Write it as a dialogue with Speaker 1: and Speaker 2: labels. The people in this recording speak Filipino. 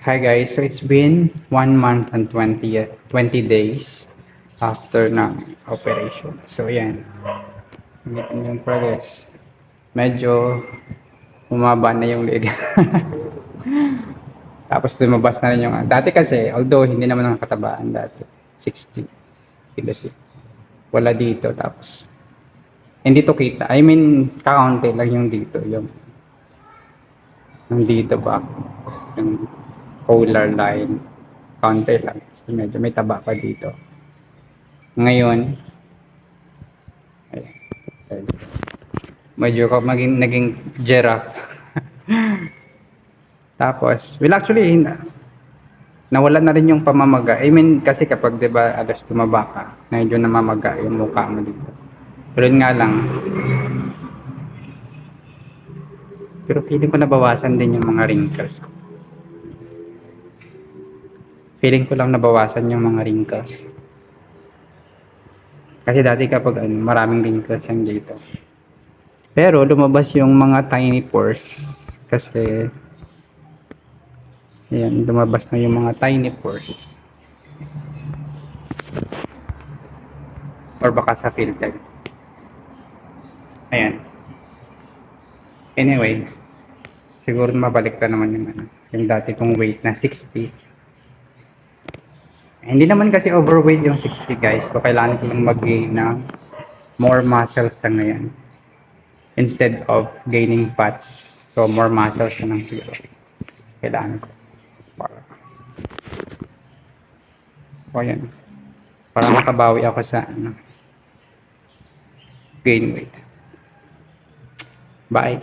Speaker 1: Hi guys, so it's been 1 month and 20 days after ng operation. So yan, ganyan yung progress. Medyo humaba na yung leg. Tapos lumabas na rin yung, dati kasi, although hindi naman nakatabaan dati, 60 kilos. Wala dito, tapos hindi to kita. I mean, kakaunti lang yung dito, yung dito ba, yung polar line. Kaunti lang. So, medyo may taba pa dito. Ngayon, ayan, medyo naging giraffe. Tapos, well actually, nawala na rin yung pamamaga. I mean, kasi kapag 'di ba alas tumaba ka, medyo namamaga yung mukha mo dito. Pero yun nga lang, pero feeling ko nabawasan din yung mga wrinkles ko. Feeling ko lang nabawasan yung mga wrinkles. Kasi dati kapag maraming wrinkles yung dito. Pero lumabas yung mga tiny pores kasi ayan, lumabas na yung mga tiny pores. Or baka sa filter. Ayan. Anyway, siguro mabalik na naman yung dati kong weight na 60. Hindi naman kasi overweight yung 60 guys. So kailangan ko lang mag-gain ng more muscles sa ngayon. Instead of gaining fats. So more muscles na ng siguro. Kailangan ko. Para. So ayan. Para makabawi ako sa gain weight. Bye.